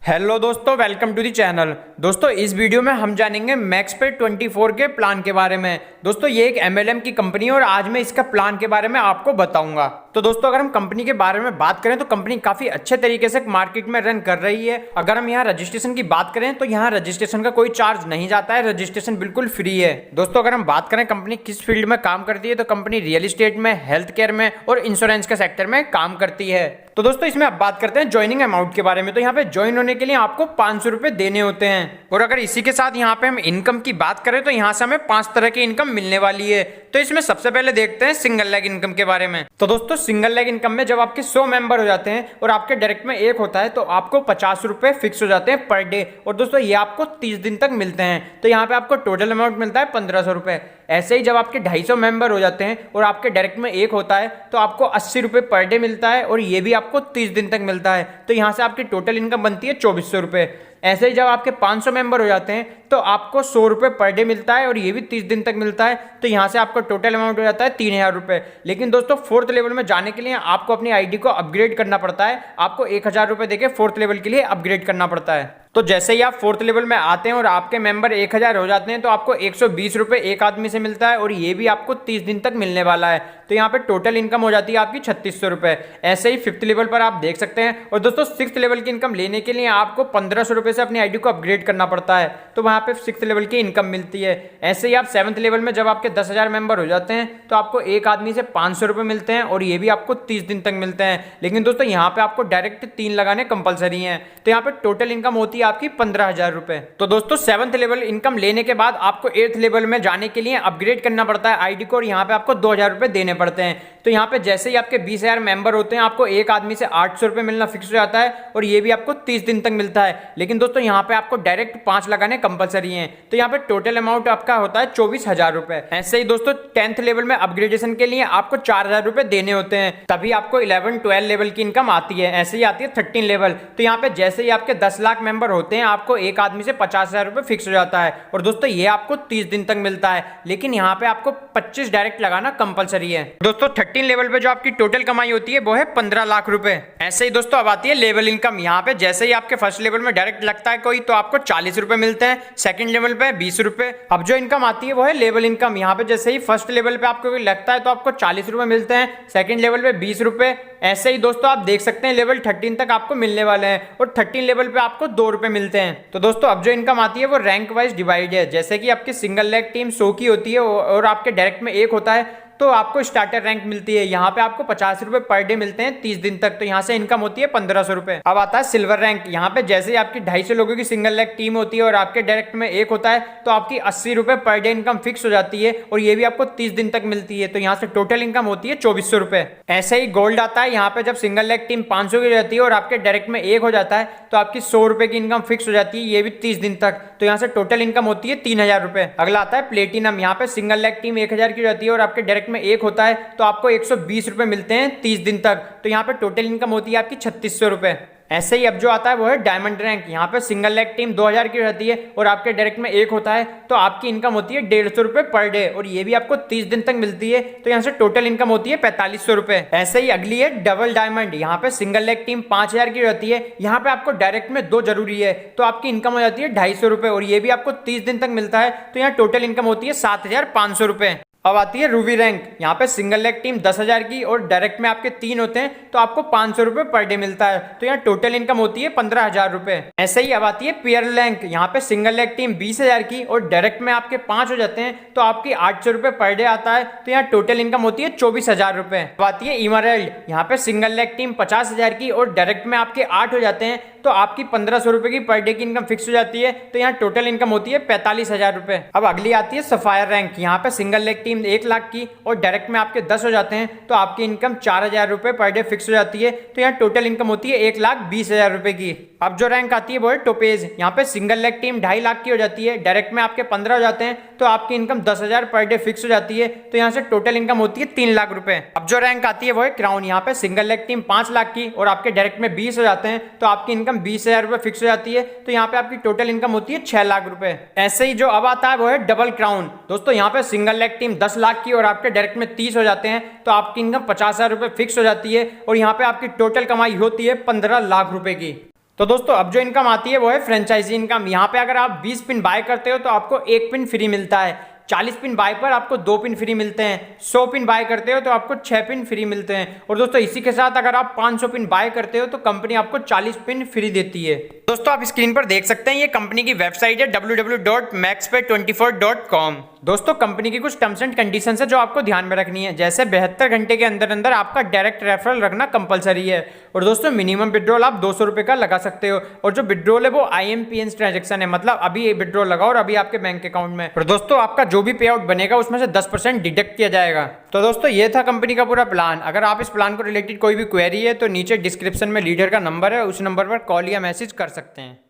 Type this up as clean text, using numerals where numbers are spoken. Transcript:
Hello दोस्तों, welcome to the channel. दोस्तों इस वीडियो में हम जानेंगे मैक्सपेड 24 के प्लान के बारे में। दोस्तों ये एक MLM की कंपनी है और आज मैं इसका प्लान के बारे में आपको बताऊंगा। तो दोस्तों अगर हम कंपनी के बारे में बात करें तो कंपनी काफी अच्छे तरीके से मार्केट में रन कर रही है। अगर हम यहाँ रजिस्ट्रेशन की बात करें तो यहाँ रजिस्ट्रेशन का कोई चार्ज नहीं जाता है, रजिस्ट्रेशन बिल्कुल फ्री है। दोस्तों अगर हम बात करें कंपनी किस फील्ड में काम करती है तो कंपनी रियल एस्टेट में, हेल्थ केयर में और इंश्योरेंस के सेक्टर में काम करती है। तो दोस्तों इसमें अब बात करते हैं ज्वाइनिंग अमाउंट के बारे में। तो यहाँ पे ज्वाइन होने के लिए आपको 500 रुपए देने होते हैं। और अगर इसी के साथ यहाँ पे हम इनकम की बात करें तो यहाँ से हमें 5 तरह की इनकम मिलने वाली है। तो इसमें सबसे पहले देखते हैं सिंगल लेग इनकम के बारे में। तो दोस्तों सिंगल लेग इनकम में जब आपके 100 मेंबर हो जाते हैं और आपके डायरेक्ट में एक होता है तो आपको 50 रुपए फिक्स हो जाते हैं पर डे। और दोस्तों ये आपको 30 दिन तक मिलते हैं। तो यहाँ पे आपको टोटल अमाउंट मिलता है 1500 रुपए। ऐसे ही जब आपके 250 मेंबर हो जाते हैं और आपके डायरेक्ट में एक होता है तो आपको 80 रुपए पर डे मिलता है और ये भी आपको 30 दिन तक मिलता है। तो यहाँ से आपकी टोटल इनकम बनती है 2400 रुपए। ऐसे ही जब आपके 500 मेंबर हो जाते हैं तो आपको 100 रुपए पर डे मिलता है और ये भी 30 दिन तक मिलता है। तो यहाँ से आपका टोटल अमाउंट हो जाता है 3000 रुपए। लेकिन दोस्तों फोर्थ लेवल में जाने के लिए आपको अपनी आईडी को अपग्रेड करना पड़ता है। आपको 1000 रुपए देके फोर्थ लेवल के लिए अपग्रेड करना पड़ता है। तो जैसे ही आप फोर्थ लेवल में आते हैं और आपके मेंबर 1000 हो जाते हैं तो आपको 120 रुपए एक आदमी से मिलता है और ये भी आपको 30 दिन तक मिलने वाला है। तो यहाँ पे टोटल इनकम हो जाती है आपकी 3600 रुपए। ऐसे ही फिफ्थ लेवल पर आप देख सकते हैं। और दोस्तों सिक्स लेवल की इनकम लेने के लिए आपको 1500 रुपए से अपनी आईडी को अपग्रेड करना पड़ता है। तो वहां पे सिक्स लेवल की इनकम मिलती है। ऐसे ही आप सेवंथ लेवल में जब आपके 10,000 मेंबर हो जाते हैं तो आपको एक आदमी से 500 रुपए मिलते हैं और ये भी आपको 30 दिन तक मिलते हैं। लेकिन दोस्तों यहाँ पे आपको डायरेक्ट 3 लगाने कंपलसरी हैं। तो यहाँ पे टोटल इनकम होती है आपकी 15,000 रुपए। तो दोस्तों सेवंथ लेवल इनकम लेने के बाद आपको 8th लेवल में जाने के लिए अपग्रेड करना पड़ता है आईडी को और यहाँ पे आपको 2000 रुपए देने पड़ते हैं। तो यहाँ पे जैसे ही आपके 20,000 मेंबर होते हैं आपको एक आदमी से 800 रुपए मिलना फिक्स हो जाता है और ये भी आपको 30 दिन तक मिलता है। लेकिन दोस्तों यहाँ पे आपको डायरेक्ट 5 लगाने कंपलसरी हैं। तो यहाँ पे टोटल अमाउंट आपका होता है 24,000 रुपए। ऐसे ही दोस्तों 10th लेवल में अपग्रेडेशन के लिए आपको 4000 रुपए देने होते हैं, तभी आपको 11, 12 लेवल की इनकम आती है। ऐसे ही आती है 13 लेवल। तो यहाँ पे जैसे ही आपके 10 लाख मेंबर होते हैं आपको एक आदमी से 50,000 रुपए फिक्स हो जाता है और दोस्तों ये आपको 30 दिन तक मिलता है। लेकिन यहाँ पे आपको 25 डायरेक्ट लगाना कंपलसरी है। दोस्तों 13 लेवल पे जो आपकी टोटल कमाई होती है वो है 15 लाख रुपए। ऐसे ही दोस्तों अब आती है लेवल इनकम। यहाँ पे जैसे ही आपके फर्स्ट लेवल में डायरेक्ट लगता है कोई तो आपको 40 रुपए मिलते हैं, सेकंड लेवल पे 20 रुपए। अब जो इनकम आती है वो है लेवल इनकम। यहाँ पे जैसे ही फर्स्ट लेवल पे आपको लगता है तो आपको 40 रुपए मिलते हैं, सेकंड लेवल पे 20 रुपए। ऐसे ही दोस्तों आप देख सकते हैं लेवल 13 तक आपको मिलने वाले हैं और 13 लेवल पे आपको 2 रुपए मिलते हैं। तो दोस्तों अब जो इनकम आती है वो रैंक वाइज डिवाइड है। जैसे कि आपकी सिंगल लेग टीम 100 की होती है और आपके डायरेक्ट में एक होता है तो आपको स्टार्टर रैंक मिलती है। यहाँ पे आपको 50 रुपए पर डे मिलते हैं 30 दिन तक। तो यहाँ से इनकम होती है 1500 रुपए। अब आता है सिल्वर रैंक। यहाँ पे जैसे ही आपकी 250 लोगों की सिंगल लेग टीम होती है और आपके डायरेक्ट में एक होता है तो आपकी 80 रुपए पर डे इनकम फिक्स हो जाती है और ये भी आपको 30 दिन तक मिलती है। तो यहाँ से टोटल इनकम होती है 2400 रुपए। ऐसे ही गोल्ड आता है। यहाँ पे जब सिंगल लेग टीम 500 की रहती है और आपके डायरेक्ट में एक हो जाता है तो आपकी 100 रुपए की इनकम फिक्स हो जाती है, ये भी 30 दिन तक। तो यहाँ से टोटल इनकम होती है 3000 रुपए। अगला आता है प्लेटिनम। यहाँ पे सिंगल लेग टीम 1000 की रहती है और आपके डायरेक्ट में एक होता है तो आपको 120 रुपए मिलते हैं 30 दिन तक। तो यहाँ पे टोटल इनकम होती है आपकी 3600 रुपए। ऐसे ही अब जो आता है वो है डायमंड रैंक। यहाँ पे सिंगल लेग टीम 2000 की रहती है और आपके डायरेक्ट में एक होता है तो आपकी इनकम होती है 150 रुपए पर डे और ये भी आपको 30 दिन तक मिलती है। तो यहाँ से टोटल इनकम होती है 4500 रुपए। ऐसे ही अगली है डबल डायमंड। यहाँ पे सिंगल लेग टीम 5000 की रहती है। यहाँ पे आपको डायरेक्ट में 2 जरूरी है तो आपकी इनकम हो जाती है 250 रुपए और ये भी आपको 30 दिन तक मिलता है। तो यहाँ टोटल इनकम होती है 7500 रुपए। अब आती है रूबी रैंक। यहाँ पे सिंगल लेग टीम 10,000 की और डायरेक्ट में आपके 3 होते हैं तो आपको 500 रुपए पर डे मिलता है। तो यहाँ टोटल इनकम होती है 15,000 रुपए। ऐसे ही अब आती है पेयर रैंक। यहाँ पे सिंगल लेग टीम 20,000 की और डायरेक्ट में आपके 5 हो जाते हैं तो आपकी 800 रुपए पर डे आता है। तो यहाँ टोटल इनकम होती है 24,000 रुपए। अब आती है इमराल्ड। यहाँ पे सिंगल लेग टीम 50,000 की और डायरेक्ट में आपके 8 हो जाते हैं तो आपकी 1500 रुपए की पर डे की इनकम फिक्स हो जाती है। तो यहाँ टोटल इनकम होती है 45,000 रुपए। अब अगली आती है सफायर रैंक। यहाँ पे सिंगल लेग टीम 1 लाख की और डायरेक्ट में आपके 10 हो जाते हैं तो आपकी इनकम 4000 रुपए पर डे फिक्स हो जाती है। तो यहाँ टोटल इनकम होती है 1,20,000 रुपए की। अब जो रैंक आती है वो है टोपेज। यहाँ पे सिंगल लेग टीम 2.5 लाख की हो जाती है, डायरेक्ट में आपके 15 हो जाते हैं तो आपकी इनकम 10,000 पर डे फिक्स हो जाती है। तो यहाँ से टोटल इनकम होती है 3 लाख रुपए। अब जो रैंक आती है वो है क्राउन। यहाँ पे सिंगल लेग टीम 5 लाख की और आपके डायरेक्ट में 20 हो जाते हैं तो आपकी इनकम 20,000 रुपए फिक्स हो जाती है। तो यहाँ पे आपकी टोटल इनकम होती है 6 लाख रुपए। ऐसे ही जो अब आता है वो है डबल क्राउन। दोस्तों यहाँ पे सिंगल लेग टीम 10 लाख की और आपके डायरेक्ट में 30 हो जाते हैं तो आपकी इनकम 50,000 रुपए फिक्स हो जाती है और यहाँ पे आपकी टोटल कमाई होती है 15 लाख रुपए की। तो दोस्तों अब जो इनकम आती है वो है फ्रेंचाइजी इनकम। यहाँ पे अगर आप 20 पिन बाय करते हो तो आपको 1 पिन फ्री मिलता है, 40 पिन बाय पर आपको 2 पिन फ्री मिलते हैं, 100 पिन बाय करते हो तो आपको 6 पिन फ्री मिलते हैं। और दोस्तों इसी के साथ अगर आप 500 पिन बाय करते हो तो कंपनी आपको 40 पिन फ्री देती है। दोस्तों आप स्क्रीन पर देख सकते हैं ये कंपनी की वेबसाइट है www.maxpay24.com। दोस्तों कंपनी की कुछ टर्म्स एंड कंडीशंस है जो आपको ध्यान में रखनी है, जैसे 72 घंटे के अंदर अंदर आपका डायरेक्ट रेफरल रखना कंपलसरी है। और दोस्तों मिनिमम विड्रॉल आप 200 रुपए का लगा सकते हो, और जो विड्रॉल है वो IMPS ट्रांजेक्शन है, मतलब अभी विड्रॉल लगाओ और अभी आपके बैंक अकाउंट में। और दोस्तों आपका जो भी पे आउट बनेगा उसमें से 10% डिडक्ट किया जाएगा। तो दोस्तों ये था कंपनी का पूरा प्लान। अगर आप इस प्लान को रिलेटेड कोई भी क्वेरी है तो नीचे डिस्क्रिप्शन में लीडर का नंबर है, उस नंबर पर कॉल या मैसेज कर सकते हैं।